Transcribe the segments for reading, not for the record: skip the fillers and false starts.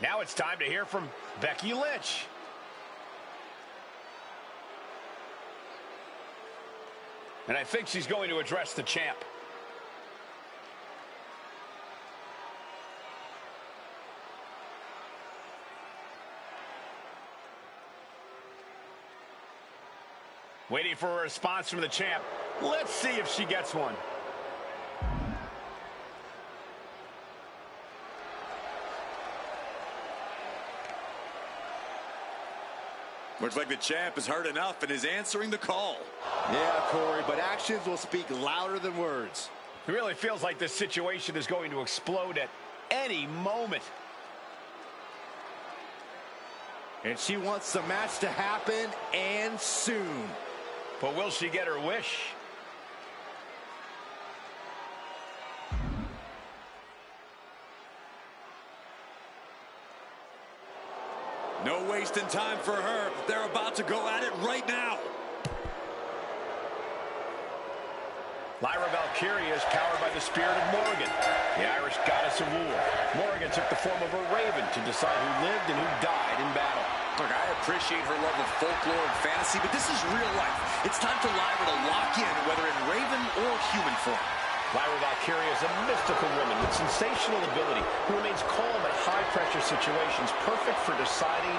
Now it's time to hear from Becky Lynch. And I think she's going to address the champ. Waiting for a response from the champ. Let's see if she gets one. Looks like the champ has heard enough and is answering the call. Yeah, Corey, but actions will speak louder than words. It really feels like this situation is going to explode at any moment. And she wants the match to happen, and soon. But will she get her wish? No wasting time for her. They're about to go at it right now. Lyra Valkyria is powered by the spirit of Morgan, the Irish goddess of war. Morgan took the form of a raven to decide who lived and who died in battle. Look, I appreciate her love of folklore and fantasy, but this is real life. It's time for Lyra to lock in, whether in raven or human form. Lyra Valkyria is a mystical woman with sensational ability who remains calm at high-pressure situations, perfect for deciding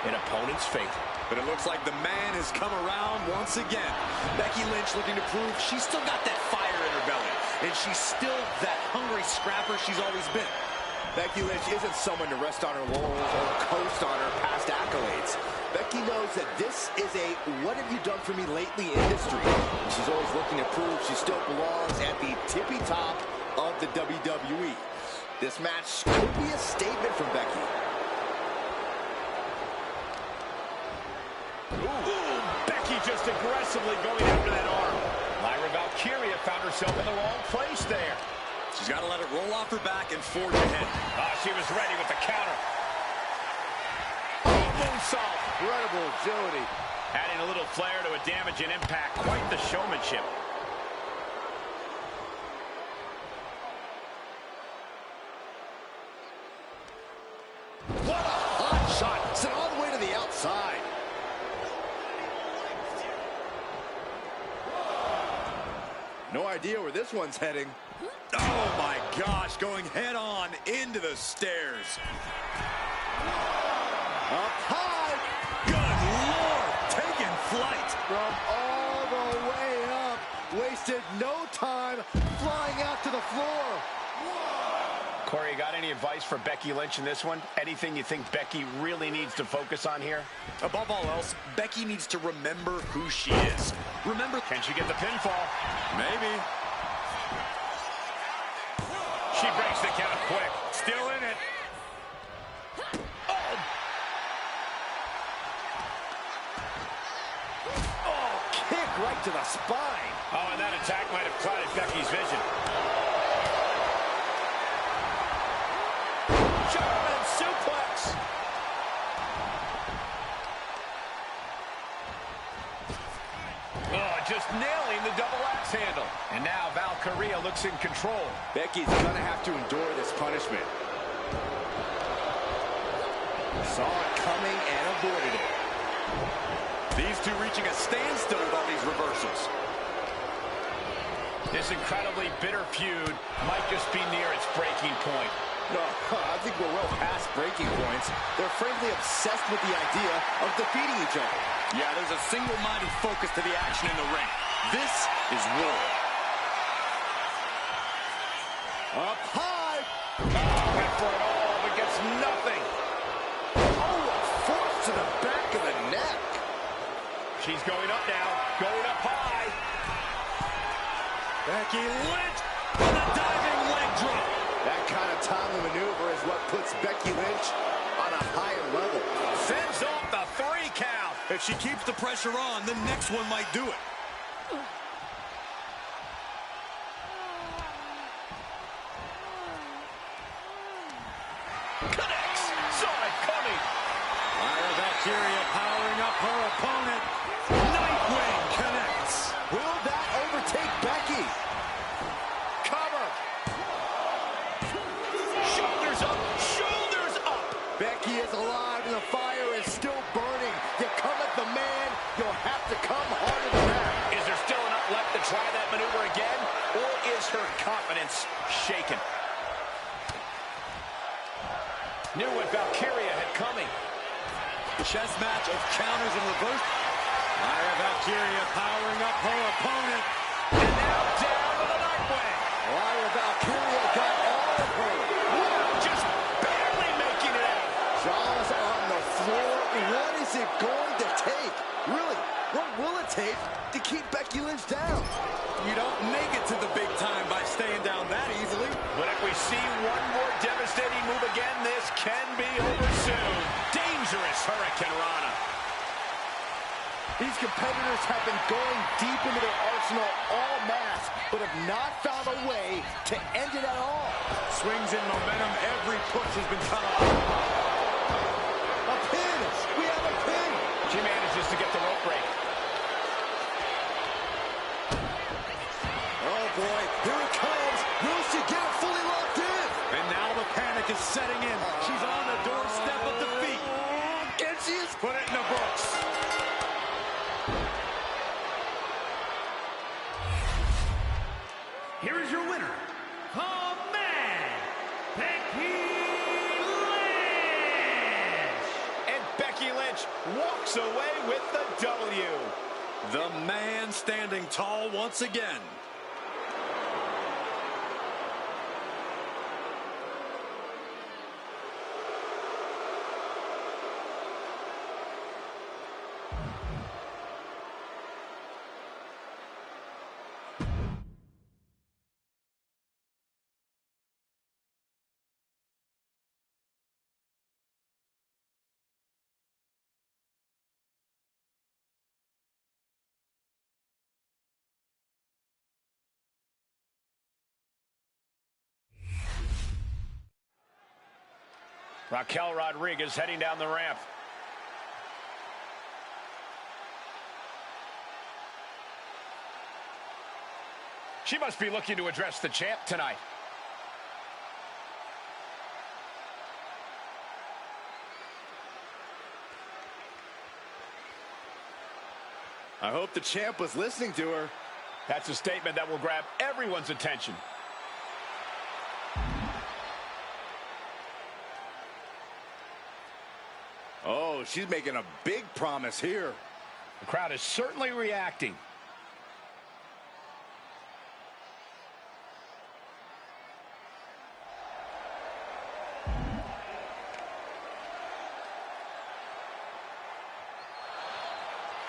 an opponent's fate. But it looks like the man has come around once again. Becky Lynch looking to prove she's still got that fire in her belly, and she's still that hungry scrapper she's always been. Becky Lynch isn't someone to rest on her laurels or coast on her past accolades. Becky knows that this is a what have you done for me lately industry. And she's always looking to prove she still belongs at the tippy top of the WWE. This match could be a statement from Becky. Ooh, Becky just aggressively going after that arm. Lyra Valkyria found herself in the wrong place there. She's got to let it roll off her back and forge ahead. She was ready with the counter. Oh, moonsault. Incredible agility. Adding a little flair to a damage and impact. Quite the showmanship. What a hot shot. Sent all the way to the outside. No idea where this one's heading. Oh my gosh, going head on into the stairs. Up high. Good Lord, taking flight. From all the way up. Wasted no time flying out to the floor. Corey, you got any advice for Becky Lynch in this one? Anything you think Becky really needs to focus on here? Above all else, Becky needs to remember who she is. Remember, can she get the pinfall? Maybe. She breaks the count quick. Still in it. Oh, kick right to the spine. Oh, and that attack might have clouded Becky's vision. German suplex. Oh, just nailing the double axe handle. And now Valkyria looks in control. Becky's gonna have to endure this punishment. Saw it coming and avoided it. These two reaching a standstill with all these reversals. This incredibly bitter feud might just be near its breaking point. No, I think we're well past breaking points. They're frankly obsessed with the idea of defeating each other. Yeah, there's a single-minded focus to the action in the ring. This is war. Up high. Went for it all, but gets nothing. Oh, a force to the back of the neck. She's going up now, going up high. Becky Lynch with a diving leg drop. That kind of timely maneuver is what puts Becky Lynch on a higher level. Sends off the 3 count. If she keeps the pressure on, the next one might do it. Connects. Saw it coming. Lyra Valkyria powering up her opponent. Nightwing connects. Will that overtake Becky? Cover. Shoulders up. Shoulders up. Becky offense shaken. Knew what Valkyria had coming. Chess match of counters and reverse. Lyra Valkyria powering up her opponent. And now down to the Nightwing. Lyra Valkyria got all of her. Wow, just barely making it out. Jaws on the floor. What is it going to take? Really, what will it take to keep Becky Lynch down? You don't make it to the big time by staying down that easily. But if we see one more devastating move again, this can be over soon. Dangerous Hurricane Rana. These competitors have been going deep into their arsenal all match, but have not found a way to end it at all. Swings in momentum. Every push has been cut off. A pin! We have a pin! She manages to get the rope break. Oh boy, here it comes. Will she get it fully locked in? And now the panic is setting in. She's on the doorstep of defeat. Can she? Put it in the books. Here is your winner, the man, Becky Lynch. And Becky Lynch walks away with the W. The man standing tall once again. Raquel Rodriguez heading down the ramp. She must be looking to address the champ tonight. I hope the champ was listening to her. That's a statement that will grab everyone's attention. Oh, she's making a big promise here. The crowd is certainly reacting.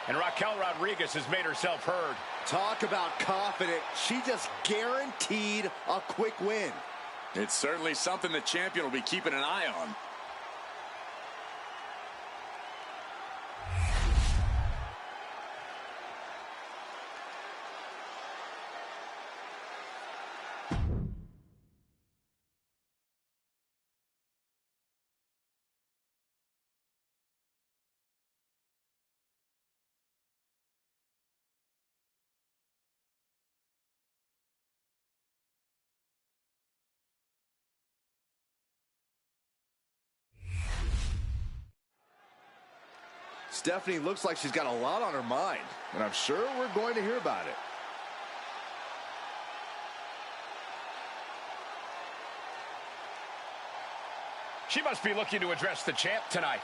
And Raquel Rodriguez has made herself heard. Talk about confident. She just guaranteed a quick win. It's certainly something the champion will be keeping an eye on. Stephanie looks like she's got a lot on her mind, and I'm sure we're going to hear about it. She must be looking to address the champ tonight.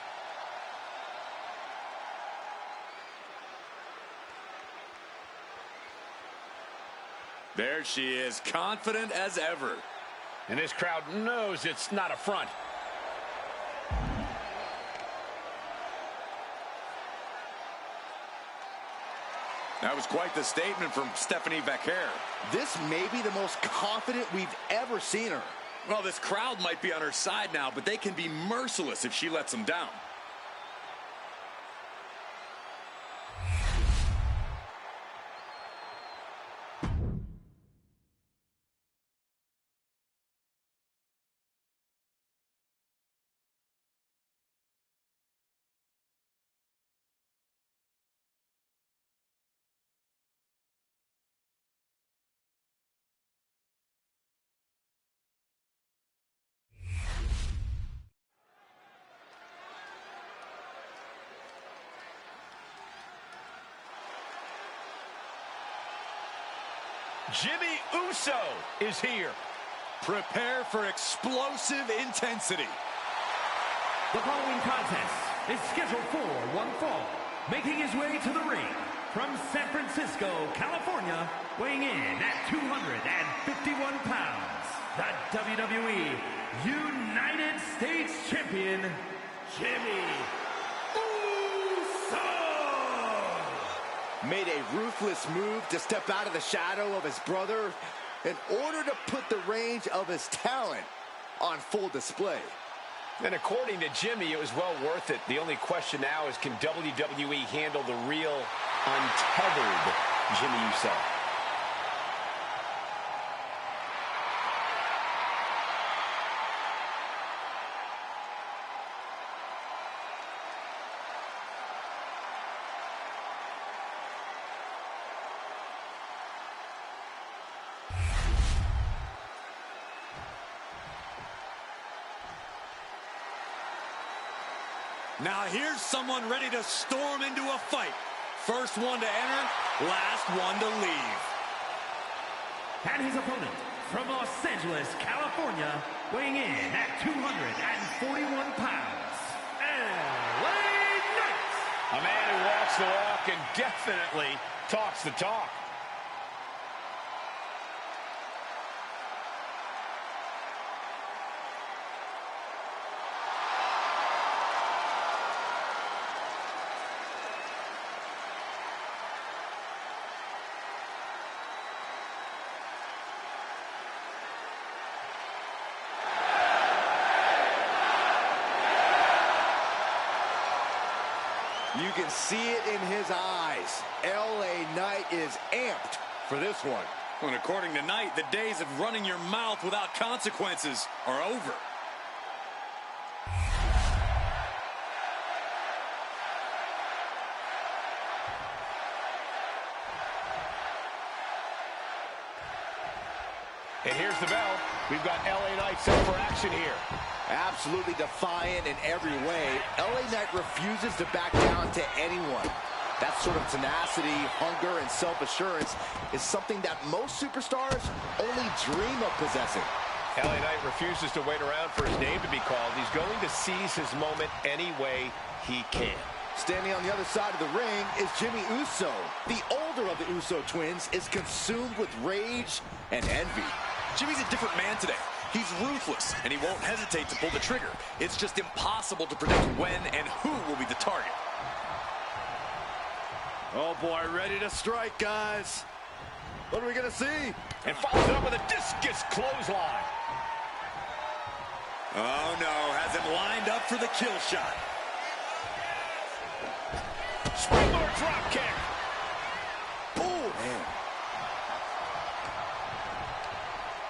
There she is, confident as ever. And this crowd knows it's not a front. That was quite the statement from Stephanie Vaquer. This may be the most confident we've ever seen her. Well, this crowd might be on her side now, but they can be merciless if she lets them down. Jimmy Uso is here. Prepare for explosive intensity. The following contest is scheduled for one fall. Making his way to the ring from San Francisco, California, weighing in at 251 pounds, the WWE United States Champion, Jimmy Uso! Made a ruthless move to step out of the shadow of his brother in order to put the range of his talent on full display. And according to Jimmy, it was well worth it. The only question now is, can WWE handle the real, untethered Jimmy Uso? Now here's someone ready to storm into a fight. First one to enter, last one to leave. And his opponent from Los Angeles, California, weighing in at 241 pounds, LA Knight. A man who walks the walk and definitely talks the talk. You can see it in his eyes. LA Knight is amped for this one. And according to Knight, the days of running your mouth without consequences are over. And here's the bell. We've got LA Knight set for action here. Absolutely defiant in every way, LA Knight refuses to back down to anyone. That sort of tenacity, hunger, and self-assurance is something that most superstars only dream of possessing. LA Knight refuses to wait around for his name to be called. He's going to seize his moment any way he can. Standing on the other side of the ring is Jimmy Uso. The older of the Uso twins is consumed with rage and envy. Jimmy's a different man today. He's ruthless, and he won't hesitate to pull the trigger. It's just impossible to predict when and who will be the target. Oh boy, ready to strike, guys. What are we gonna see? And follows it up with a discus clothesline. Oh no, has him lined up for the kill shot. Springboard drop kick. Oh, man.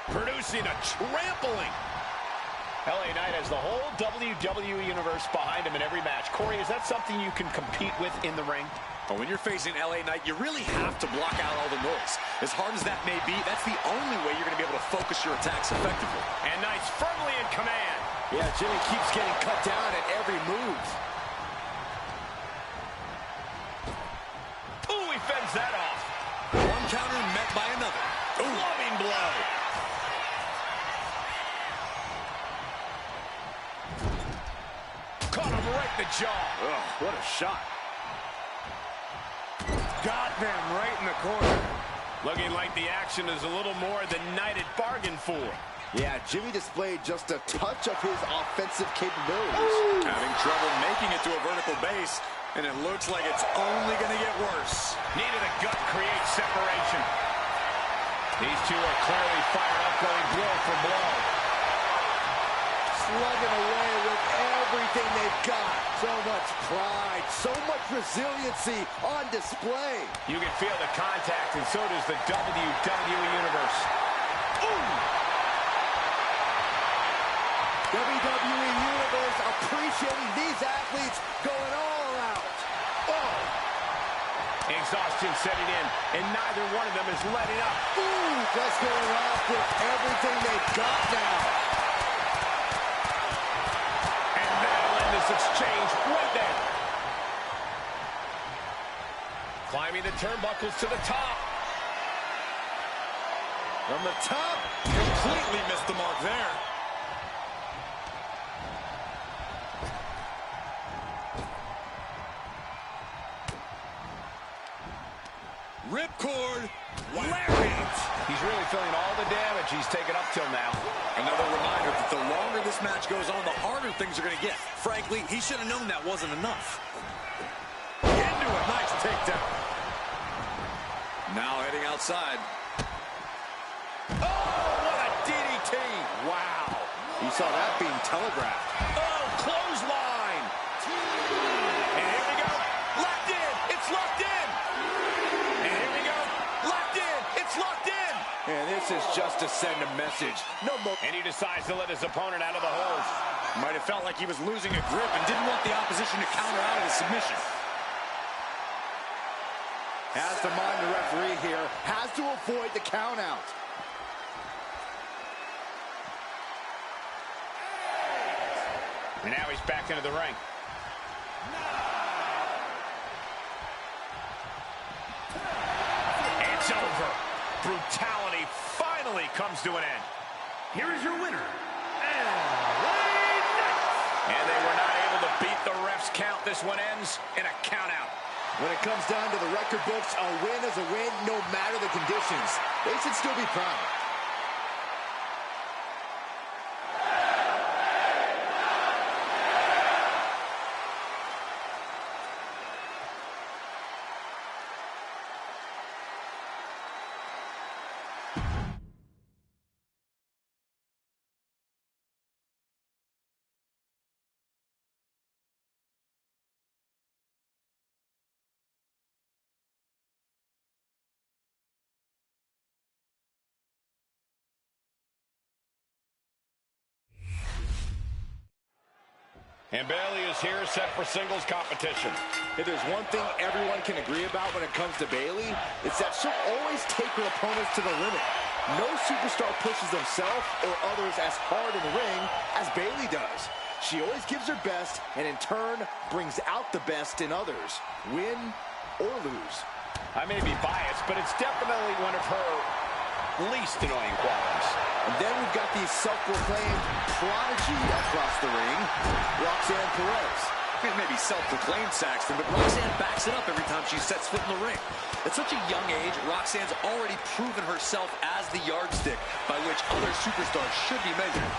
Producing a trampling. LA Knight has the whole WWE Universe behind him in every match. Corey, is that something you can compete with in the ring? But when you're facing LA Knight, you really have to block out all the noise. As hard as that may be, that's the only way you're going to be able to focus your attacks effectively. And Knight's firmly in command. Yeah, Jimmy keeps getting cut down at every move. Ooh, he fends that off. One counter met by another. Ooh. Loving blow. Caught him right in the jaw. Ugh, what a shot. Got them right in the corner. Looking like the action is a little more than Knight had bargained for. Yeah, Jimmy displayed just a touch of his offensive capabilities. Having trouble making it to a vertical base, and it looks like it's only going to get worse. Needed a gut, create separation. These two are clearly fired up, going blow for blow. Slugging away with everything they've got. So much pride, so much resiliency on display. You can feel the contact, and so does the WWE Universe. Ooh! WWE Universe appreciating these athletes going all out. Oh! Exhaustion setting in, and neither one of them is letting up. Ooh, just going off with everything they've got now. And that'll end this exchange right there. Climbing the turnbuckles to the top. From the top. Completely missed the mark there. Ripcord. Lariat. He's really feeling all the damage he's taken up till now. Another reminder that the longer this match goes on, the harder things are going to get. Frankly, he should have known that wasn't enough. Into a nice takedown. Now heading outside. Oh, what a DDT. Wow. You saw that being telegraphed. Oh, clothesline. And here we go. Locked in. It's locked in. And here we go. Locked in. It's locked in. And this is just to send a message. No more. And he decides to let his opponent out of the hold. Might have felt like he was losing a grip and didn't want the opposition to counter out of the submission. Has to mind the referee here. Has to avoid the count out. And now he's back into the ring. It's over. Brutality finally comes to an end. Here is your winner, And they were not able to beat the ref's count. This one ends in a count out. When it comes down to the record books, a win is a win no matter the conditions. They should still be proud. And Bayley is here set for singles competition. If there's one thing everyone can agree about when it comes to Bayley, it's that she'll always take her opponents to the limit. No superstar pushes themselves or others as hard in the ring as Bayley does. She always gives her best and in turn brings out the best in others, win or lose. I may be biased, but it's definitely one of her least annoying qualities. And then we've got the self-proclaimed prodigy across the ring, Roxanne Perez. It may be self-proclaimed, Saxton, but Roxanne backs it up every time she sets foot in the ring. At such a young age, Roxanne's already proven herself as the yardstick by which other superstars should be measured.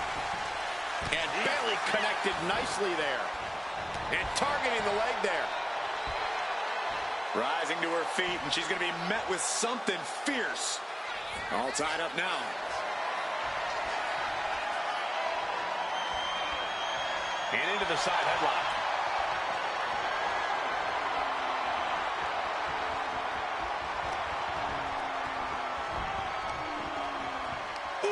And Bayley connected nicely there. And targeting the leg there. Rising to her feet, and she's going to be met with something fierce. All tied up now. And into the side headlock. Ooh.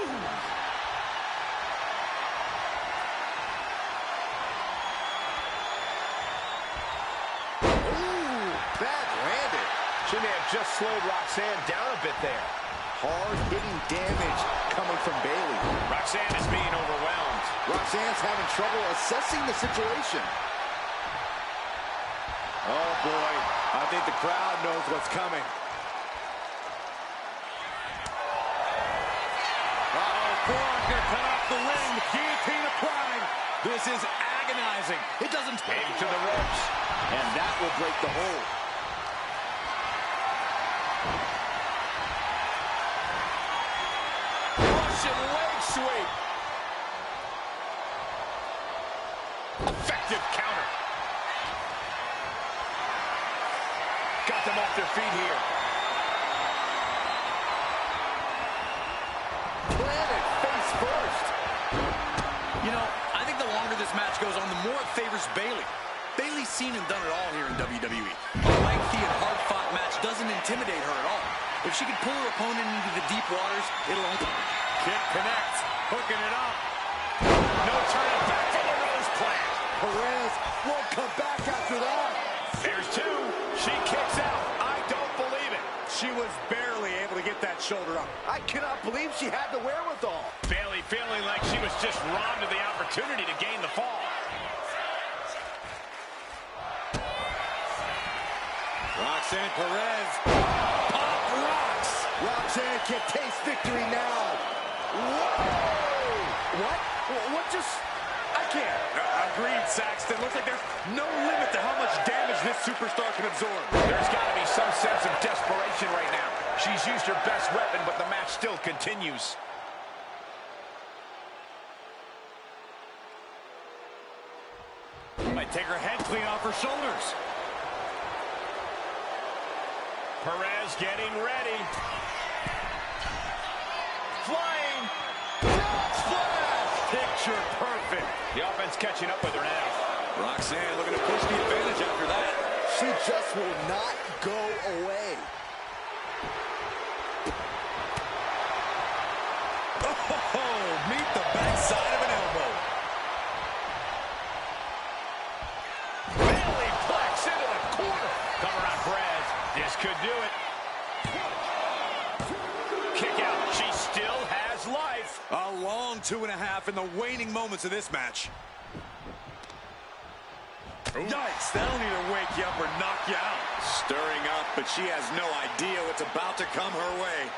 Bad-landed. She may have just slowed Roxanne down a bit there. Hard-hitting damage coming from Bayley. Roxanne is being overwhelmed. Roxanne's having trouble assessing the situation. Oh, boy. I think the crowd knows what's coming. Forearm gonna cut off the ring. Guillotine applied. This is agonizing. It doesn't take to the ropes. And that will break the hold. Russian leg sweep. Effective counter. Got them off their feet here. Planted face first. You know, I think the longer this match goes on, the more it favors Bayley. Bayley's seen and done it all here in WWE. A lengthy and hard-fought match doesn't intimidate her at all. If she can pull her opponent into the deep waters, it'll only... Kick connects, hooking it up. No turning back from the Rose plant. Perez won't come back after that. There's two. She kicks out. I don't believe it. She was barely able to get that shoulder up. I cannot believe she had the wherewithal. Bayley feeling like she was just robbed of the opportunity to gain the fall. Roxanne Perez. Pop rocks. Roxanne can taste victory now. Whoa! What? What just... I can't. Agreed, Saxton. Looks like there's no limit to how much damage this superstar can absorb. There's got to be some sense of desperation right now. She's used her best weapon, but the match still continues. Might take her head clean off her shoulders. Perez getting ready. Flying. Frog splash. Picture perfect. The offense catching up with her now. Roxanne looking to push the advantage after that. She just will not go away. Oh, meet the backside of an elbow. Bailey flex into the corner. Cover on Perez. This could do it. Kick out. She still has life. A long 2.5 in the waning moments of this match. Yikes, that'll either wake you up or knock you out. Stirring up, but she has no idea what's about to come her way.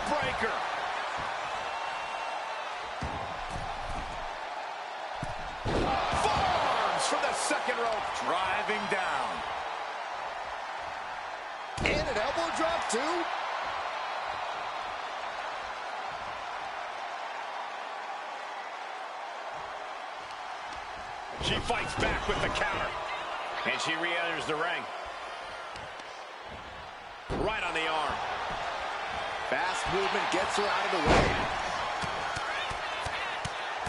Breaker. Forearms from the second rope. Driving down. And an elbow drop, too. She fights back with the counter. And she re-enters the ring. Right on the arm. Fast movement gets her out of the way.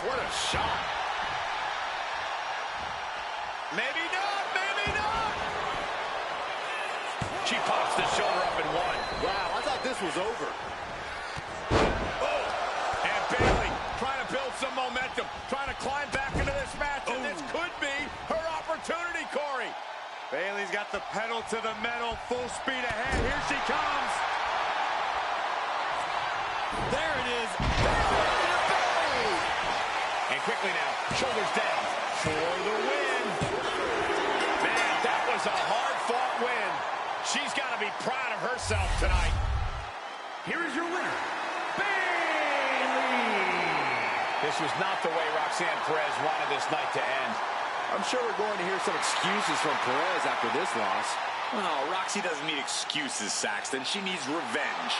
What a shot. Maybe not, maybe not. She pops the shoulder up in one. Wow, I thought this was over. Oh, and Bailey trying to build some momentum, trying to climb back into this match, and this could be her opportunity, Corey. Bailey's got the pedal to the metal, full speed ahead. Here she comes. There it is. And quickly now, shoulders down for the win. Man, that was a hard-fought win. She's got to be proud of herself tonight. Here is your winner, Bailey. This was not the way Roxanne Perez wanted this night to end. I'm sure we're going to hear some excuses from Perez after this loss. Oh, Roxy doesn't need excuses, Saxton. She needs revenge.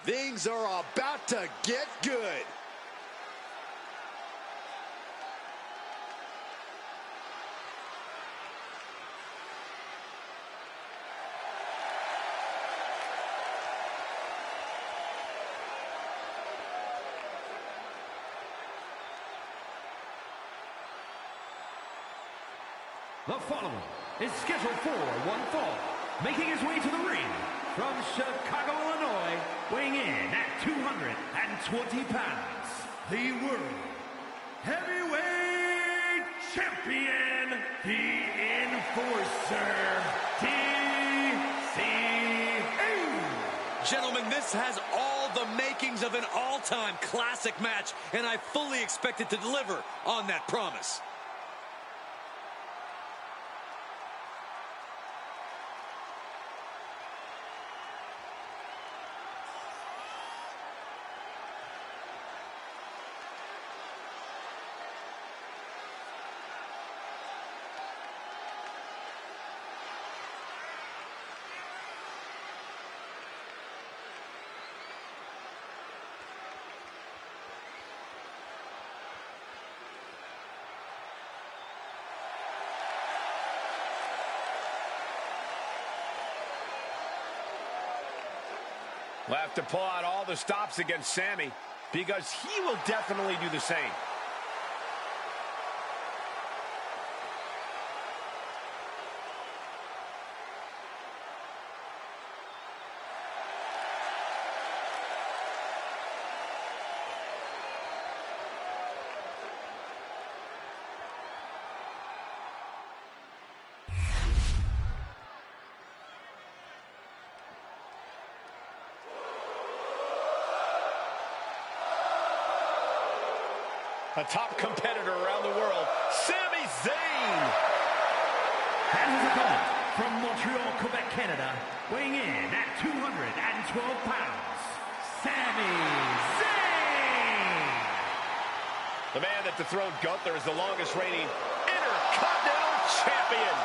Things are about to get good. The following is scheduled for one fall, making his way to the ring from Chicago, Illinois, weighing in at 220 pounds, the World Heavyweight Champion, the Enforcer, TCU. Gentlemen, this has all the makings of an all-time classic match, and I fully expect it to deliver on that promise. We'll have to pull out all the stops against Sami because he will definitely do the same. A top competitor around the world, Sami Zayn. And his opponent from Montreal, Quebec, Canada, weighing in at 212 pounds, Sami Zayn. The man that dethroned Gunther is the longest reigning Intercontinental Champion.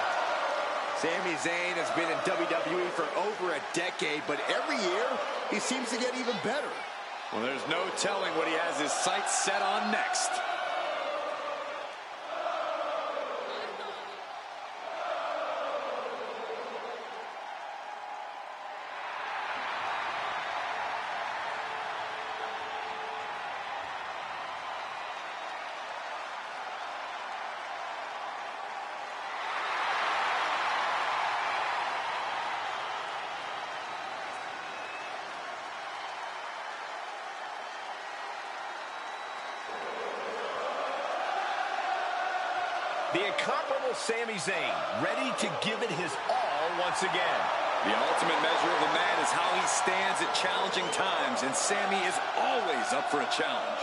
Sami Zayn has been in WWE for over a decade, but every year he seems to get even better. Well, there's no telling what he has his sights set on next. The incomparable Sami Zayn, ready to give it his all once again. The ultimate measure of a man is how he stands at challenging times, and Sami is always up for a challenge.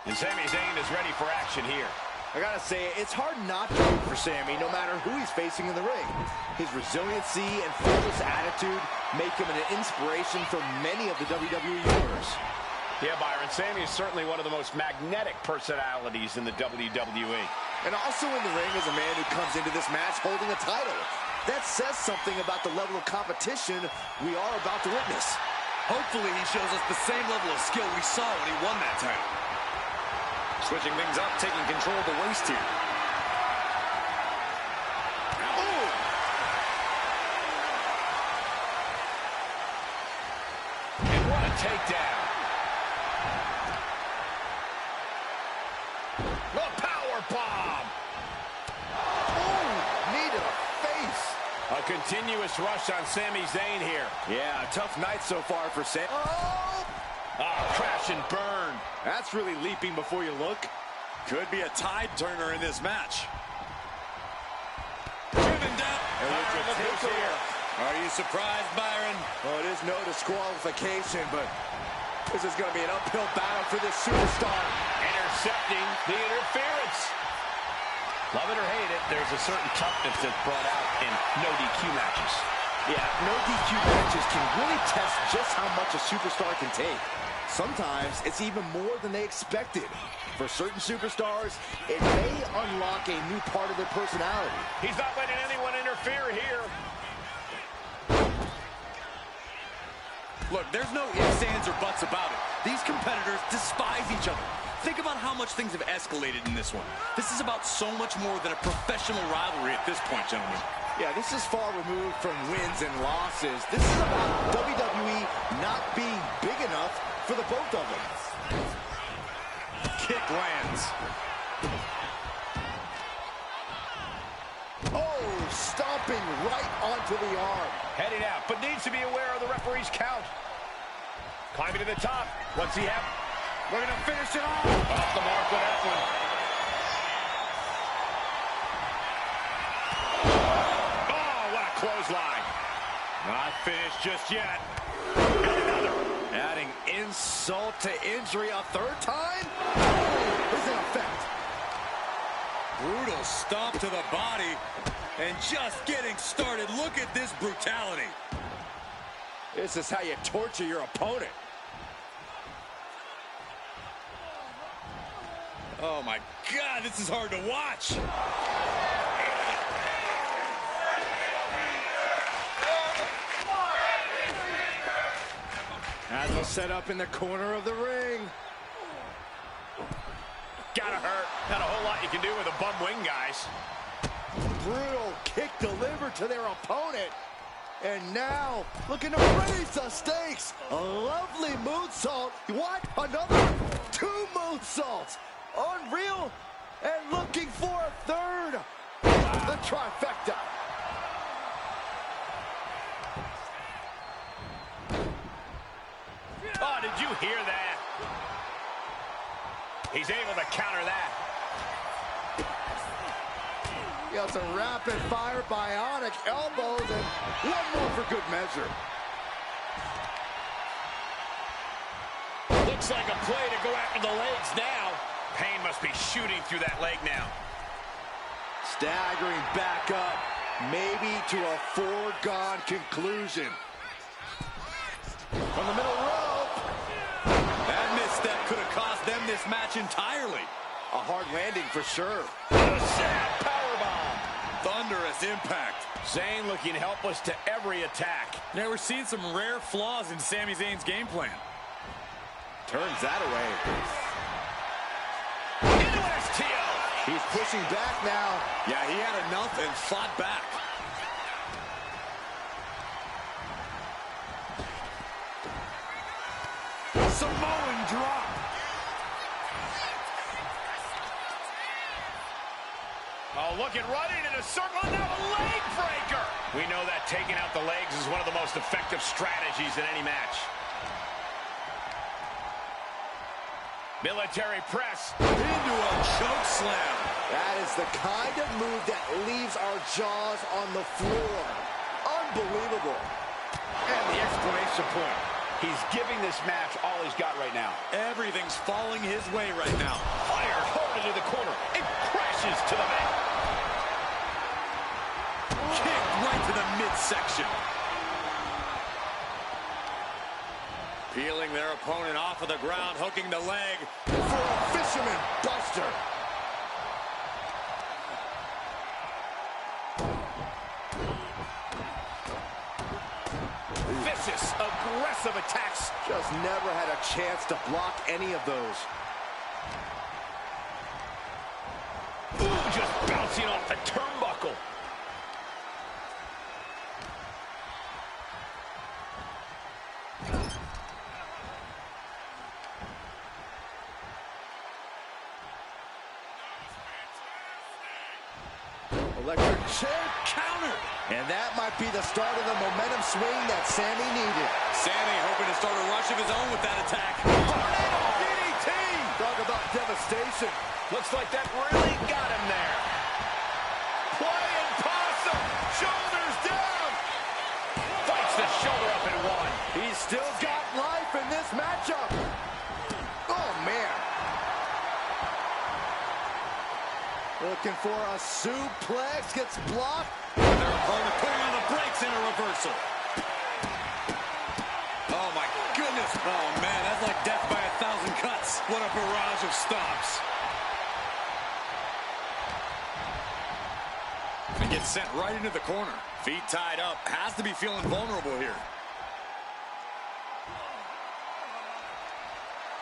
And Sami Zayn is ready for action here. I gotta say, it's hard not to root for Sami, no matter who he's facing in the ring. His resiliency and fearless attitude make him an inspiration for many of the WWE universe. Yeah, Byron, Sami is certainly one of the most magnetic personalities in the WWE. And also in the ring is a man who comes into this match holding a title. That says something about the level of competition we are about to witness. Hopefully he shows us the same level of skill we saw when he won that title. Switching things up, taking control of the waist here. Oh! And what a takedown. The power bomb. Oh! Knee to the face. A continuous rush on Sami Zayn here. Yeah, a tough night so far for Sami. Oh! Crash and burn. That's really leaping before you look. Could be a tide turner in this match. Driven down. And with the takeover here. Are you surprised, Byron? Well, it is no disqualification, but this is going to be an uphill battle for this superstar. Intercepting the interference. Love it or hate it, there's a certain toughness that's brought out in no DQ matches. Yeah, no DQ matches can really test just how much a superstar can take. Sometimes it's even more than they expected. For certain superstars, it may unlock a new part of their personality. He's not letting anyone interfere here. Look, there's no ifs, ands, or buts about it. These competitors despise each other. Think about how much things have escalated in this one. This is about so much more than a professional rivalry at this point, gentlemen. Yeah, this is far removed from wins and losses. This is about WWE not being big enough for the both of them. Kick lands. Oh, stomping right onto the arm. Heading out, but needs to be aware of the referee's count. Climbing to the top. What's he have? We're going to finish it off. Off the mark with that one. Oh, what a clothesline. Not finished just yet. Adding insult to injury a third time? Oh, is in effect. Brutal stomp to the body. And just getting started. Look at this brutality. This is how you torture your opponent. Oh my God, this is hard to watch. As a setup in the corner of the ring. Gotta hurt. Not a whole lot you can do with a bum wing, guys. Brutal kick delivered to their opponent. And now, looking to raise the stakes. A lovely moonsault. What? Another 2 moonsaults. Unreal. And looking for a third. The trifecta. Oh, did you hear that? He's able to counter that. He got some rapid-fire bionic elbows, and one more for good measure. Looks like a play to go after the legs now. Pain must be shooting through that leg now. Staggering back up, maybe to a foregone conclusion. From the middle rope. That misstep could have cost them this match entirely. A hard landing for sure. A sad powerbomb. Thunderous impact. Zayn looking helpless to every attack. Now we're seeing some rare flaws in Sami Zayn's game plan. Turns that away. Into an STO. He's pushing back now. Yeah, he had enough and fought back. Samoan drop. Oh, looking right into the circle, and now a leg breaker. We know that taking out the legs is one of the most effective strategies in any match. Military press. Into a choke slam. That is the kind of move that leaves our jaws on the floor. Unbelievable. And the exclamation point. He's giving this match all he's got right now. Everything's falling his way right now. Fired hard into the corner. It crashes to the mat. Kicked right to the midsection. Peeling their opponent off of the ground, hooking the leg For a fisherman buster. Vicious, aggressive attacks. Just never had a chance to block any of those. Ooh, just bouncing off the turnbuckle. Electric chair counter. And that might be the start of the momentum swing that Sami needed. Sami hoping to start a rush of his own with that attack. Tornado DDT. Talk about devastation. Looks like that really got him there. Flying possum. Shoulders down. Fights the shoulder up and one. He's still got life in this matchup. Oh, man. Looking for a suplex. Gets blocked. Their opponent putting on the brakes in a reversal. Oh, my goodness. Oh, man, that's like death by 1,000 cuts. What a barrage of stops. And gets sent right into the corner. Feet tied up. Has to be feeling vulnerable here.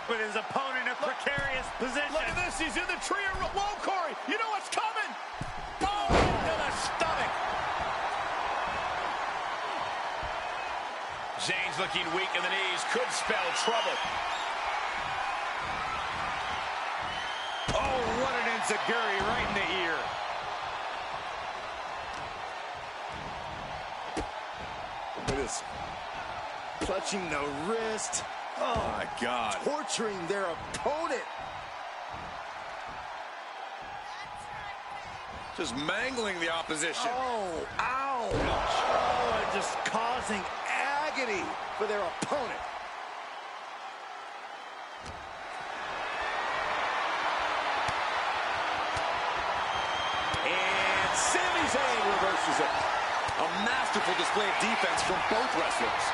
With his opponent in a precarious position. Look at this. He's in the tree. Whoa, Corey. You know what's coming. Oh, into the stomach. Zayn's looking weak in the knees. Could spell trouble. Oh, what an enziguri right in the ear. Look at this. Clutching the wrist. Oh, my God. Torturing their opponent. Just mangling the opposition. Oh, ouch. Oh, and just causing agony for their opponent. And Sami Zayn reverses it. A masterful display of defense from both wrestlers.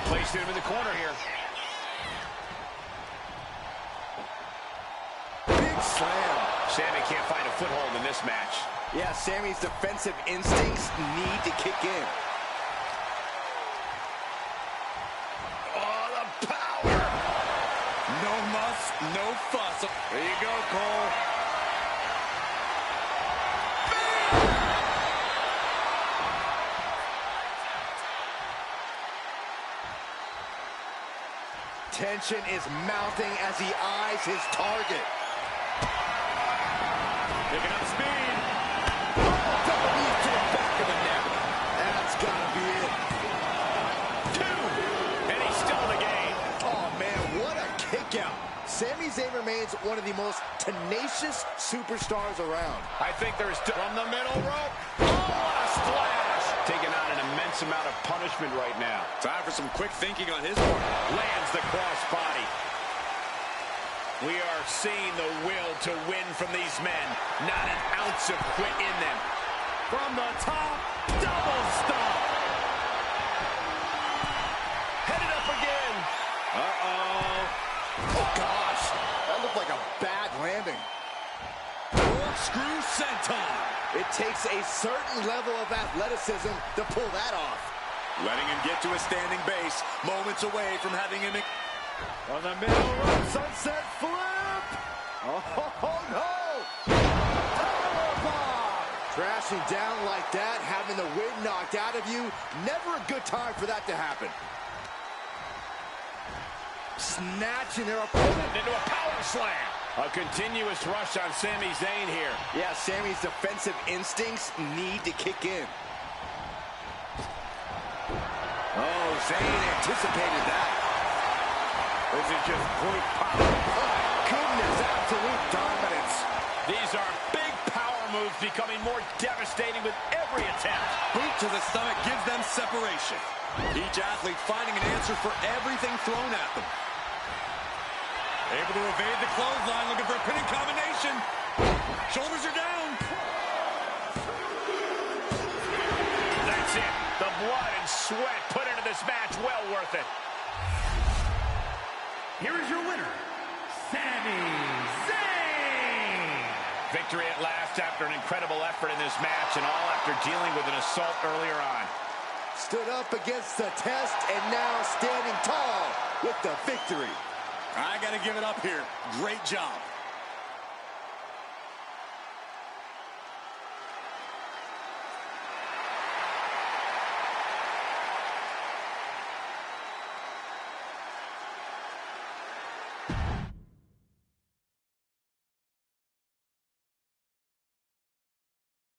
Placed him in the corner here. Big slam. Sami can't find a foothold in this match. Yeah, Sami's defensive instincts need to kick in. No fuss. There you go, Cole. Tension is mounting as he eyes his target. Picking up speed. Double knee to the back of the neck. That's gotta be it. 2. And he's still in the game. Oh, man, what a kick out. Sami Zayn remains one of the most tenacious superstars around. I think there's from the middle rope. Oh, what a splash. Taking on an immense amount of punishment right now. Time for some quick thinking on his part. Lands the cross body. We are seeing the will to win from these men. Not an ounce of quit in them. From the top, double stomp. Headed up again. Uh-oh. Oh, gosh. That looked like a bad landing. Corkscrew senton. It takes a certain level of athleticism to pull that off. Letting him get to a standing base. Moments away from having him... On the middle rope, sunset flip. Oh, no. Powerbomb. Crashing down like that, having the wind knocked out of you. Never a good time for that to happen. Snatching their opponent Into a power slam. A continuous rush on Sami Zayn here. Yeah, Sami's defensive instincts need to kick in. Oh, Zayn anticipated that. This is just brute power. Oh, goodness, absolute dominance. These are big power moves becoming more devastating with every attempt. Boot to the stomach gives them separation. Each athlete finding an answer for everything thrown at them. Able to evade the clothesline, looking for a pinning combination. Shoulders are down. That's it. The blood and sweat put into this match, well worth it. Here is your winner, Sami Zayn. Victory at last after an incredible effort in this match, and all after dealing with an assault earlier on. Stood up against the test and now standing tall with the victory. I got to give it up here. Great job.